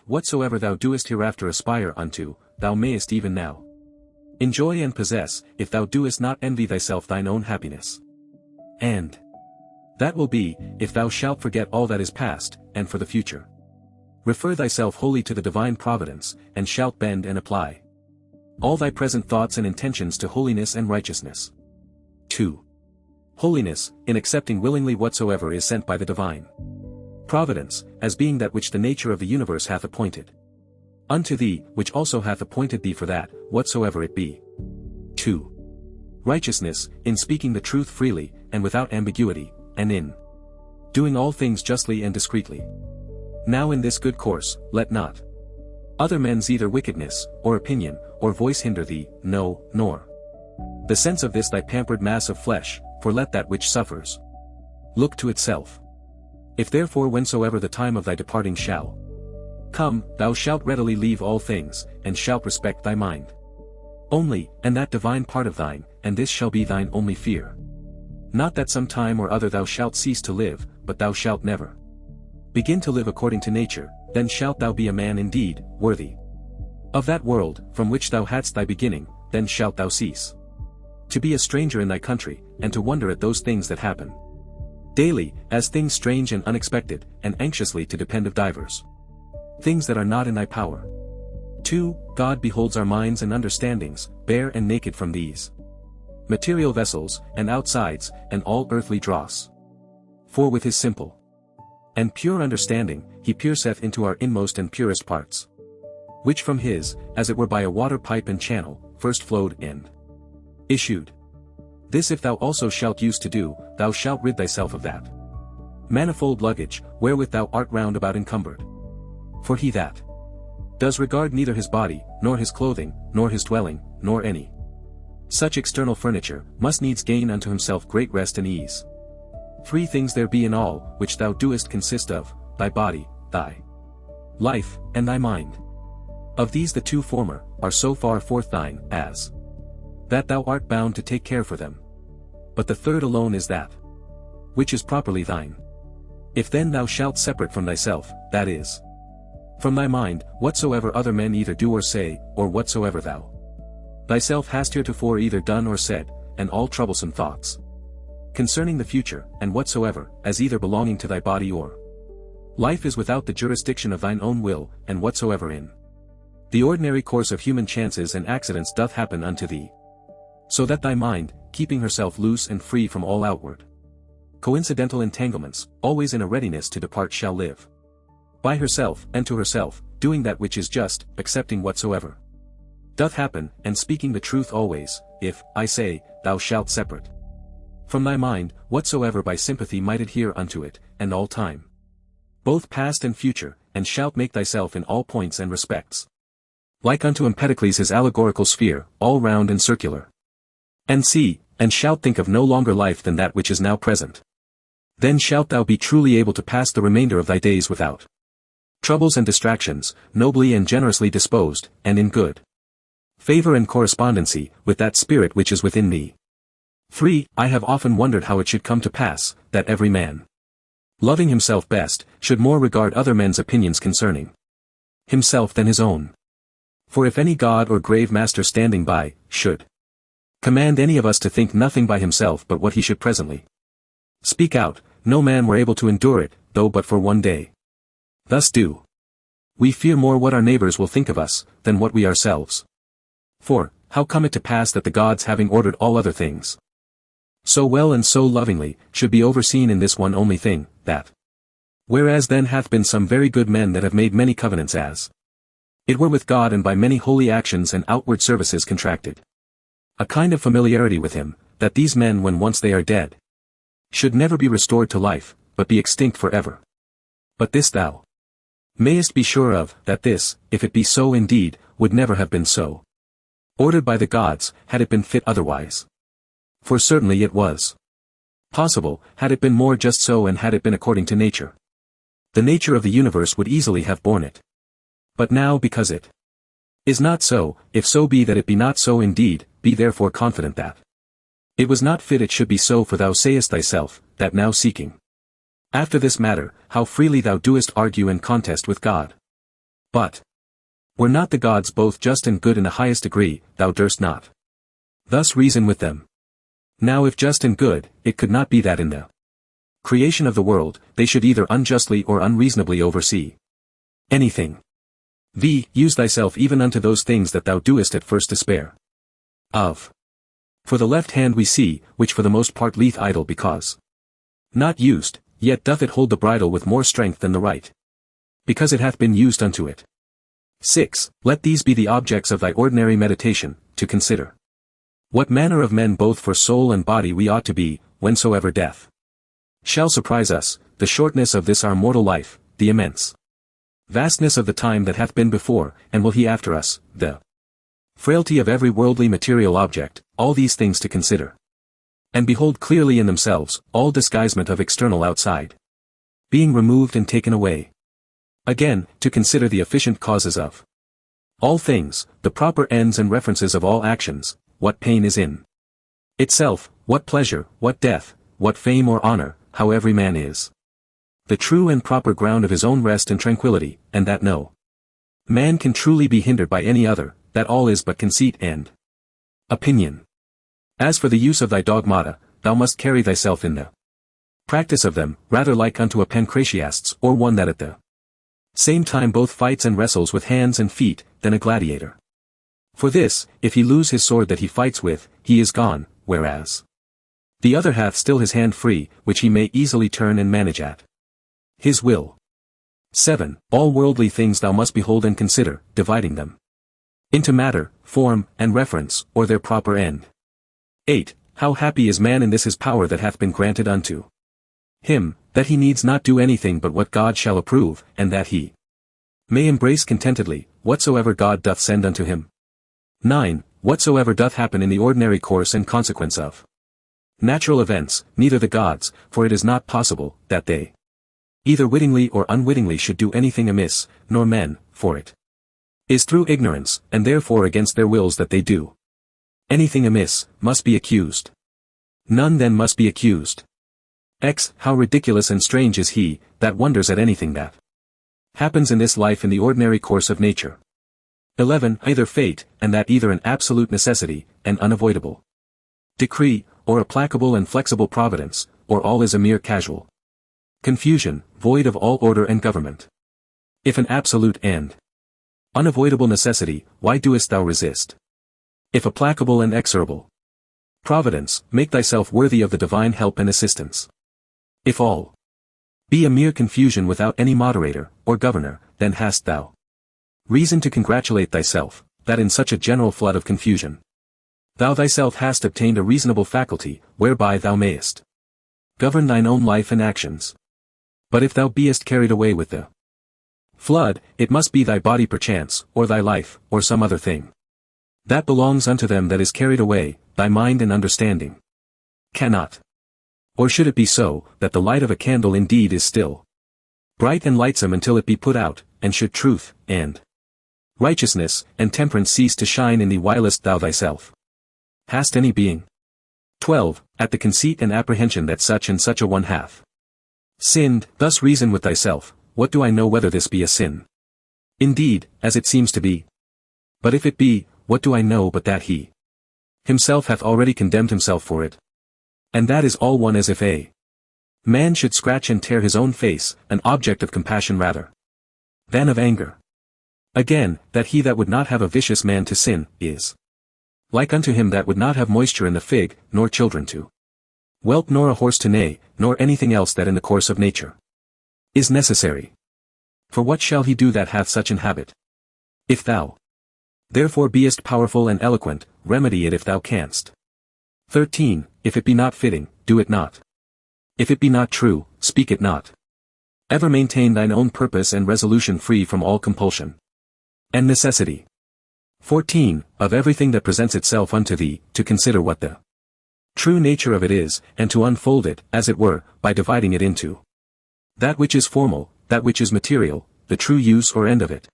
Whatsoever thou doest hereafter aspire unto, thou mayest even now enjoy and possess, if thou doest not envy thyself thine own happiness. And that will be, if thou shalt forget all that is past, and for the future refer thyself wholly to the divine providence, and shalt bend and apply all thy present thoughts and intentions to holiness and righteousness. 2. Holiness, in accepting willingly whatsoever is sent by the divine providence, as being that which the nature of the universe hath appointed unto thee, which also hath appointed thee for that, whatsoever it be. 2. Righteousness, in speaking the truth freely, and without ambiguity, and in doing all things justly and discreetly. Now in this good course, let not other men's either wickedness, or opinion, or voice hinder thee, no, nor the sense of this thy pampered mass of flesh, for let that which suffers look to itself. If therefore whensoever the time of thy departing shall come, thou shalt readily leave all things, and shalt respect thy mind only, and that divine part of thine, and this shall be thine only fear. Not that some time or other thou shalt cease to live, but thou shalt never begin to live according to nature, then shalt thou be a man indeed, worthy of that world, from which thou hadst thy beginning, then shalt thou cease to be a stranger in thy country, and to wonder at those things that happen daily, as things strange and unexpected, and anxiously to depend of divers things that are not in thy power. 2. God beholds our minds and understandings, bare and naked from these material vessels, and outsides, and all earthly dross. For with his simple and pure understanding, he pierceth into our inmost and purest parts, which from his, as it were by a water pipe and channel, first flowed and issued. This if thou also shalt use to do, thou shalt rid thyself of that manifold luggage, wherewith thou art round about encumbered. For he that does regard neither his body, nor his clothing, nor his dwelling, nor any such external furniture, must needs gain unto himself great rest and ease. 3 things there be in all, which thou doest consist of, thy body, thy life, and thy mind. Of these the 2 former, are so far forth thine, as that thou art bound to take care for them. But the 3rd alone is that which is properly thine. If then thou shalt separate from thyself, that is, from thy mind, whatsoever other men either do or say, or whatsoever thou thyself hast heretofore either done or said, and all troublesome thoughts concerning the future, and whatsoever, as either belonging to thy body or life is without the jurisdiction of thine own will, and whatsoever in the ordinary course of human chances and accidents doth happen unto thee, so that thy mind, keeping herself loose and free from all outward coincidental entanglements, always in a readiness to depart shall live by herself, and to herself, doing that which is just, accepting whatsoever doth happen, and speaking the truth always, if, I say, thou shalt separate from thy mind, whatsoever by sympathy might adhere unto it, and all time, both past and future, and shalt make thyself in all points and respects like unto Empedocles his allegorical sphere, all round and circular. And see, and shalt think of no longer life than that which is now present. Then shalt thou be truly able to pass the remainder of thy days without troubles and distractions, nobly and generously disposed, and in good favor and correspondency with that spirit which is within thee. 3. I have often wondered how it should come to pass, that every man, loving himself best, should more regard other men's opinions concerning himself than his own. For if any god or grave master standing by, should command any of us to think nothing by himself but what he should presently speak out, no man were able to endure it, though but for one day. Thus do we fear more what our neighbors will think of us, than what we ourselves. For, how come it to pass that the gods having ordered all other things so well and so lovingly, should be overseen in this one only thing, that whereas then hath been some very good men that have made many covenants as it were with God and by many holy actions and outward services contracted a kind of familiarity with him, that these men when once they are dead should never be restored to life, but be extinct for ever. But this thou mayest be sure of, that this, if it be so indeed, would never have been so ordered by the gods, had it been fit otherwise. For certainly it was possible, had it been more just so, and had it been according to nature. The nature of the universe would easily have borne it. But now because it is not so, if so be that it be not so indeed, be therefore confident that it was not fit it should be so, for thou sayest thyself, that now seeking after this matter, how freely thou doest argue and contest with God. But were not the gods both just and good in the highest degree, thou durst not thus reason with them. Now if just and good, it could not be that in the creation of the world, they should either unjustly or unreasonably oversee anything. Use thyself even unto those things that thou doest at first despair of. For the left hand we see, which for the most part lieth idle because not used, yet doth it hold the bridle with more strength than the right, because it hath been used unto it. 6. Let these be the objects of thy ordinary meditation, to consider what manner of men both for soul and body we ought to be, whensoever death shall surprise us, the shortness of this our mortal life, the immense vastness of the time that hath been before, and will he after us, the frailty of every worldly material object, all these things to consider. And behold clearly in themselves, all disguisement of external outside being removed and taken away. Again, to consider the efficient causes of all things, the proper ends and references of all actions, what pain is in itself, what pleasure, what death, what fame or honor, how every man is the true and proper ground of his own rest and tranquility, and that no man can truly be hindered by any other, that all is but conceit and opinion. As for the use of thy dogmata, thou must carry thyself in the practice of them, rather like unto a pancratiast or one that at the same time both fights and wrestles with hands and feet, than a gladiator. For this, if he lose his sword that he fights with, he is gone, whereas the other hath still his hand free, which he may easily turn and manage at his will. 7. All worldly things thou must behold and consider, dividing them into matter, form, and reference, or their proper end. 8. How happy is man in this his power that hath been granted unto him, that he needs not do anything but what God shall approve, and that he may embrace contentedly, whatsoever God doth send unto him. 9. Whatsoever doth happen in the ordinary course and consequence of natural events, neither the gods, for it is not possible, that they either wittingly or unwittingly should do anything amiss, nor men, for it is through ignorance, and therefore against their wills that they do anything amiss, must be accused. None then must be accused. How ridiculous and strange is he, that wonders at anything that happens in this life in the ordinary course of nature. 11. Either fate, and that either an absolute necessity, an unavoidable decree, or a placable and flexible providence, or all is a mere casual confusion, void of all order and government. If an absolute and unavoidable necessity, why doest thou resist? If a placable and exorable providence, make thyself worthy of the divine help and assistance. If all be a mere confusion without any moderator, or governor, then hast thou reason to congratulate thyself, that in such a general flood of confusion thou thyself hast obtained a reasonable faculty, whereby thou mayest govern thine own life and actions. But if thou beest carried away with the flood, it must be thy body perchance, or thy life, or some other thing that belongs unto them that is carried away, thy mind and understanding cannot. Or should it be so, that the light of a candle indeed is still bright and lightsome until it be put out, and should truth, and righteousness, and temperance cease to shine in thee whilst thou thyself hast any being? 12. At the conceit and apprehension that such and such a one hath sinned, thus reason with thyself, what do I know whether this be a sin? Indeed, as it seems to be. But if it be, what do I know but that he himself hath already condemned himself for it? And that is all one as if a man should scratch and tear his own face, an object of compassion rather than of anger. Again, that he that would not have a vicious man to sin, is like unto him that would not have moisture in the fig, nor children to whelp, nor a horse to neigh, nor anything else that in the course of nature is necessary. For what shall he do that hath such an habit? If thou therefore beest powerful and eloquent, remedy it if thou canst. 13. If it be not fitting, do it not. If it be not true, speak it not. Ever maintain thine own purpose and resolution free from all compulsion and necessity. 14. Of everything that presents itself unto thee, to consider what the true nature of it is, and to unfold it, as it were, by dividing it into that which is formal, that which is material, the true use or end of it,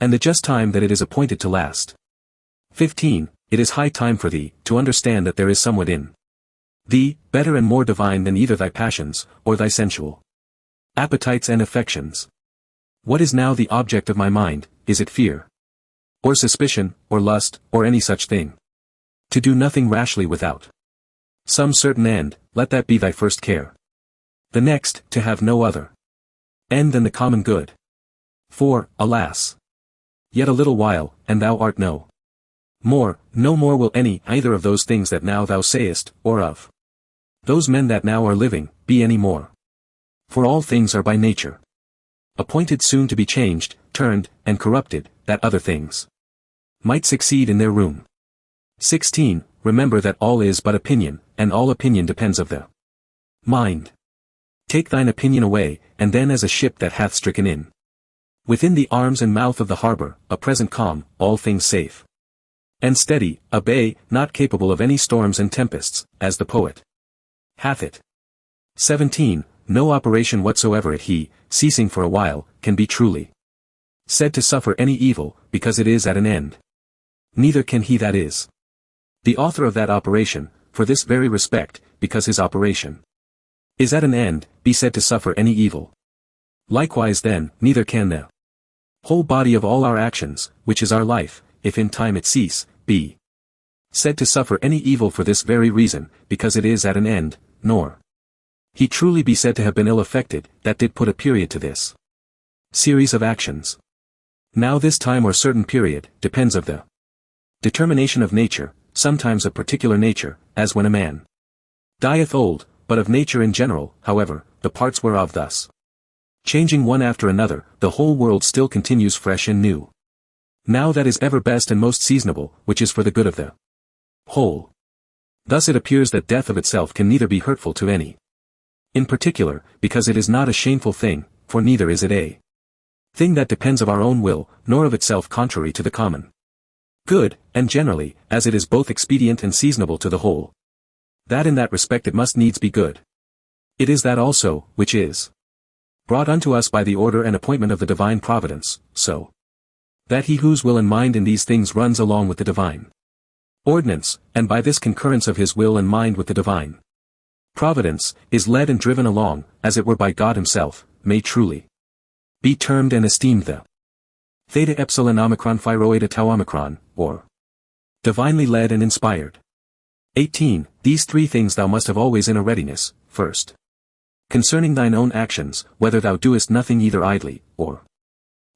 and the just time that it is appointed to last. 15. It is high time for thee, to understand that there is somewhat in thee, better and more divine than either thy passions, or thy sensual appetites and affections. What is now the object of my mind, is it fear? Or suspicion, or lust, or any such thing? To do nothing rashly without some certain end, let that be thy first care. The next, to have no other end than the common good. For, alas! Yet a little while, and thou art no more will any either of those things that now thou sayest, or of those men that now are living, be any more. For all things are by nature appointed soon to be changed, turned, and corrupted, that other things might succeed in their room. 16. Remember that all is but opinion, and all opinion depends of the mind. Take thine opinion away, and then as a ship that hath stricken in within the arms and mouth of the harbor, a present calm, all things safe and steady, a bay, not capable of any storms and tempests, as the poet hath it. 17. No operation whatsoever at he, ceasing for a while, can be truly said to suffer any evil, because it is at an end. Neither can he that is the author of that operation, for this very respect, because his operation is at an end, be said to suffer any evil. Likewise then, neither can the whole body of all our actions, which is our life, if in time it cease, be said to suffer any evil for this very reason, because it is at an end, nor he truly be said to have been ill affected, that did put a period to this series of actions. Now this time or certain period, depends of the determination of nature, sometimes of particular nature, as when a man dieth old, but of nature in general, however, the parts whereof thus changing one after another, the whole world still continues fresh and new. Now that is ever best and most seasonable, which is for the good of the whole. Thus it appears that death of itself can neither be hurtful to any in particular, because it is not a shameful thing, for neither is it a thing that depends of our own will, nor of itself contrary to the common good, and generally, as it is both expedient and seasonable to the whole, that in that respect it must needs be good. It is that also, which is brought unto us by the order and appointment of the divine providence, so that he whose will and mind in these things runs along with the divine ordinance, and by this concurrence of his will and mind with the divine providence, is led and driven along, as it were by God himself, may truly be termed and esteemed the theta epsilon omicron phi rho eta tau omicron, or divinely led and inspired. 18. These three things thou must have always in a readiness. First, concerning thine own actions, whether thou doest nothing either idly, or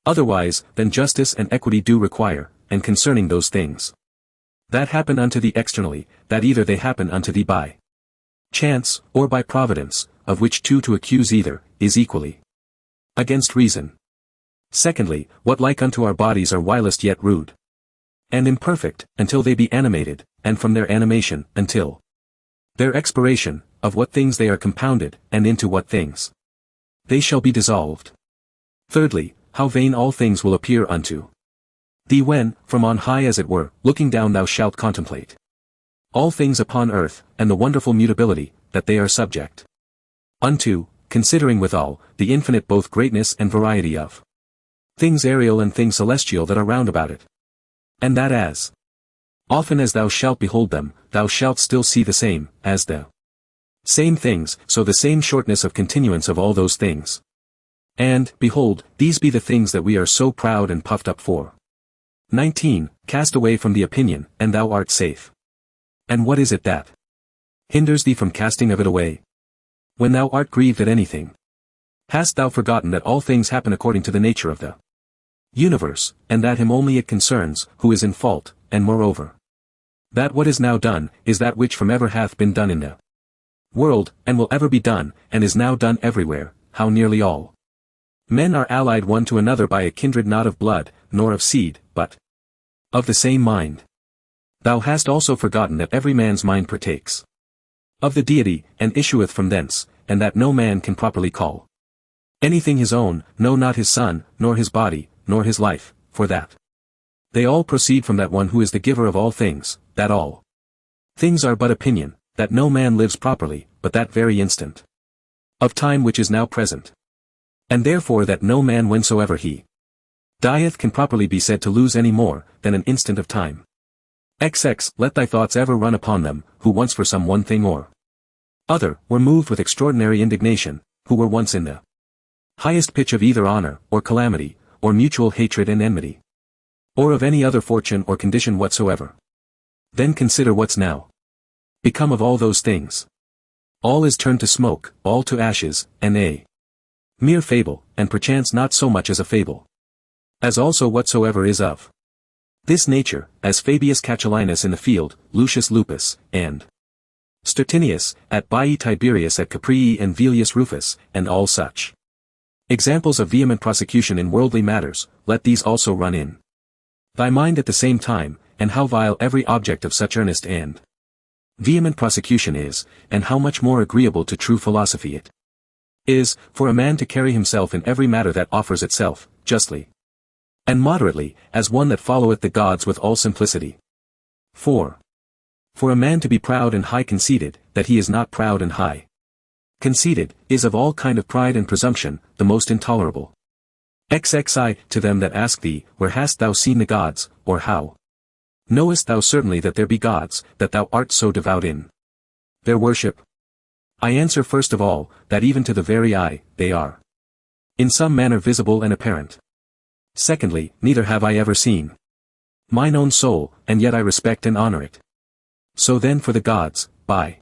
otherwise, than justice and equity do require, and concerning those things that happen unto thee externally, that either they happen unto thee by chance, or by providence, of which two to accuse either, is equally against reason. Secondly, what like unto our bodies are whilst yet rude and imperfect, until they be animated, and from their animation, until their expiration, of what things they are compounded, and into what things they shall be dissolved. Thirdly, how vain all things will appear unto thee when, from on high as it were, looking down thou shalt contemplate all things upon earth, and the wonderful mutability, that they are subject unto, considering withal, the infinite both greatness and variety of things aerial and things celestial that are round about it. And that as often as thou shalt behold them, thou shalt still see the same, as the same things, so the same shortness of continuance of all those things. And, behold, these be the things that we are so proud and puffed up for. 19. Cast away from the opinion, and thou art safe. And what is it that hinders thee from casting of it away? When thou art grieved at anything, hast thou forgotten that all things happen according to the nature of the universe, and that him only it concerns, who is in fault, and moreover, that what is now done, is that which from ever hath been done in the world, and will ever be done, and is now done everywhere, how nearly all men are allied one to another by a kindred not of blood, nor of seed, but of the same mind. Thou hast also forgotten that every man's mind partakes of the deity, and issueth from thence, and that no man can properly call anything his own, no not his son, nor his body, nor his life, for that they all proceed from that one who is the giver of all things, that all things are but opinion, that no man lives properly, but that very instant of time which is now present. And therefore that no man whensoever he dieth can properly be said to lose any more, than an instant of time. XX. Let thy thoughts ever run upon them, who once for some one thing or other, were moved with extraordinary indignation, who were once in the highest pitch of either honor, or calamity, or mutual hatred and enmity. Or of any other fortune or condition whatsoever. Then consider what's now become of all those things. All is turned to smoke, all to ashes, and a mere fable, and perchance not so much as a fable. As also whatsoever is of this nature, as Fabius Catilinus in the field, Lucius Lupus, and Stertinius, at Baii Tiberius at Caprii and Velius Rufus, and all such examples of vehement prosecution in worldly matters, let these also run in thy mind at the same time, and how vile every object of such earnest and vehement prosecution is, and how much more agreeable to true philosophy it is, for a man to carry himself in every matter that offers itself, justly and moderately, as one that followeth the gods with all simplicity. 4. For a man to be proud and high conceited, that he is not proud and high conceited, is of all kind of pride and presumption, the most intolerable. XXII, to them that ask thee, where hast thou seen the gods, or how knowest thou certainly that there be gods, that thou art so devout in their worship? I answer first of all, that even to the very eye, they are in some manner visible and apparent. Secondly, neither have I ever seen mine own soul, and yet I respect and honor it. So then for the gods, by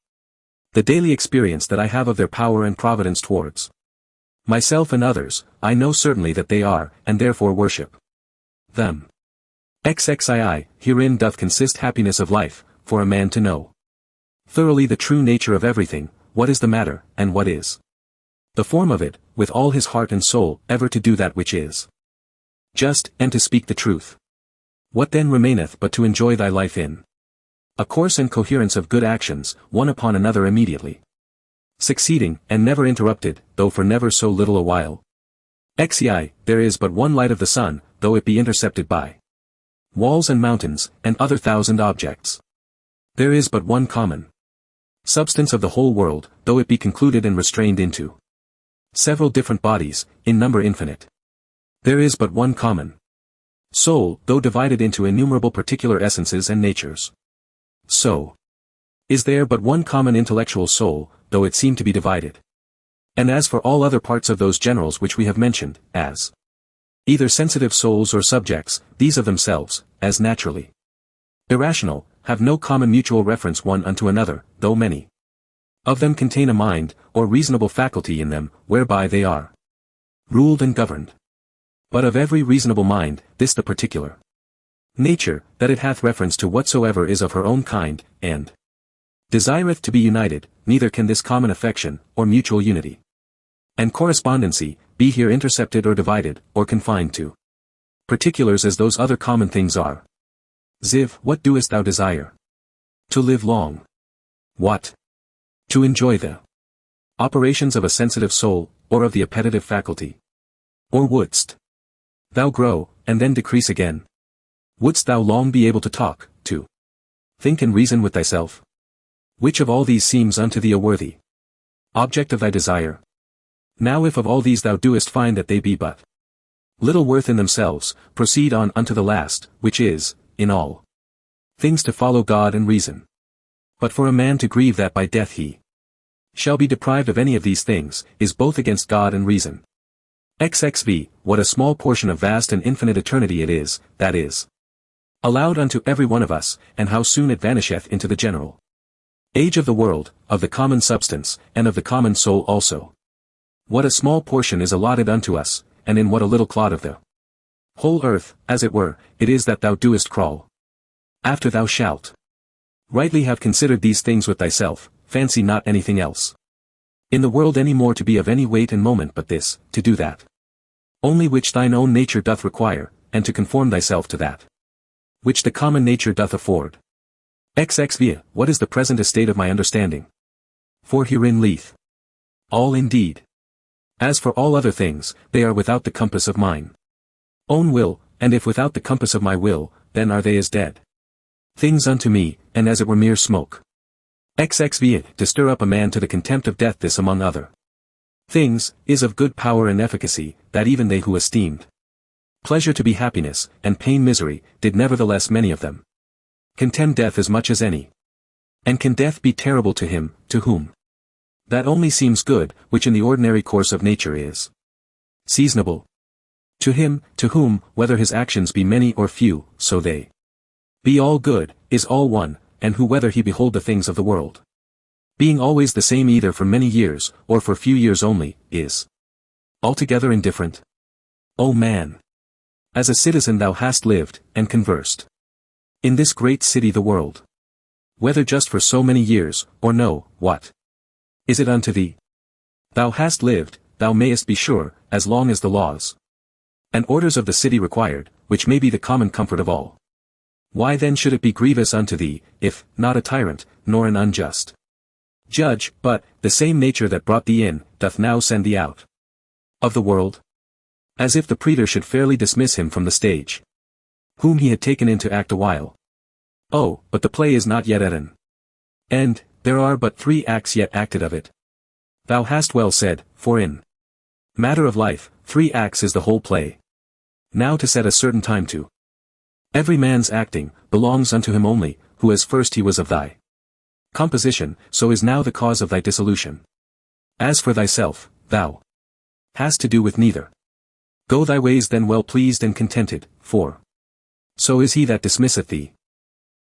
the daily experience that I have of their power and providence towards myself and others, I know certainly that they are, and therefore worship them. XXII, herein doth consist happiness of life, for a man to know thoroughly the true nature of everything, what is the matter, and what is the form of it, with all his heart and soul, ever to do that which is just, and to speak the truth. What then remaineth but to enjoy thy life in a course and coherence of good actions, one upon another immediately succeeding, and never interrupted, though for never so little a while. XIII, there is but one light of the sun, though it be intercepted by walls and mountains, and other thousand objects. There is but one common substance of the whole world, though it be concluded and restrained into several different bodies, in number infinite. There is but one common soul, though divided into innumerable particular essences and natures. So is there but one common intellectual soul, though it seem to be divided. And as for all other parts of those generals which we have mentioned, as either sensitive souls or subjects, these of themselves, as naturally irrational, have no common mutual reference one unto another, though many of them contain a mind, or reasonable faculty in them, whereby they are ruled and governed. But of every reasonable mind, this the particular nature, that it hath reference to whatsoever is of her own kind, and desireth to be united, neither can this common affection, or mutual unity and correspondency, be here intercepted or divided, or confined to particulars as those other common things are. Ziv, what doest thou desire? To live long. What? To enjoy the operations of a sensitive soul, or of the appetitive faculty? Or wouldst thou grow, and then decrease again? Wouldst thou long be able to talk, to think and reason with thyself? Which of all these seems unto thee a worthy object of thy desire? Now if of all these thou doest find that they be but little worth in themselves, proceed on unto the last, which is, in all things to follow God and reason. But for a man to grieve that by death he shall be deprived of any of these things, is both against God and reason. XXV, what a small portion of vast and infinite eternity it is, that is allowed unto every one of us, and how soon it vanisheth into the general age of the world, of the common substance, and of the common soul also. What a small portion is allotted unto us, and in what a little clod of the whole earth, as it were, it is that thou doest crawl. After thou shalt rightly have considered these things with thyself, fancy not anything else in the world any more to be of any weight and moment but this, to do that only which thine own nature doth require, and to conform thyself to that which the common nature doth afford. XXVII, what is the present estate of my understanding? For herein lieth all indeed. As for all other things, they are without the compass of mine own will, and if without the compass of my will, then are they as dead things unto me, and as it were mere smoke. XXVIII, to stir up a man to the contempt of death, this among other things, is of good power and efficacy, that even they who esteemed pleasure to be happiness, and pain misery, did nevertheless many of them contemn death as much as any. And can death be terrible to him, to whom that only seems good, which in the ordinary course of nature is seasonable. To him, to whom, whether his actions be many or few, so they be all good, is all one, and who whether he behold the things of the world, being always the same either for many years, or for few years only, is altogether indifferent. O man! As a citizen thou hast lived, and conversed in this great city the world. Whether just for so many years, or no, what is it unto thee? Thou hast lived, thou mayest be sure, as long as the laws and orders of the city required, which may be the common comfort of all. Why then should it be grievous unto thee, if, not a tyrant, nor an unjust judge, but, the same nature that brought thee in, doth now send thee out of the world? As if the praetor should fairly dismiss him from the stage, whom he had taken in to act a while. Oh, but the play is not yet at an end, there are but 3 acts yet acted of it. Thou hast well said, for in matter of life, 3 acts is the whole play. Now to set a certain time to every man's acting, belongs unto him only, who as first he was of thy composition, so is now the cause of thy dissolution. As for thyself, thou hast to do with neither. Go thy ways then well pleased and contented, for so is he that dismisseth thee.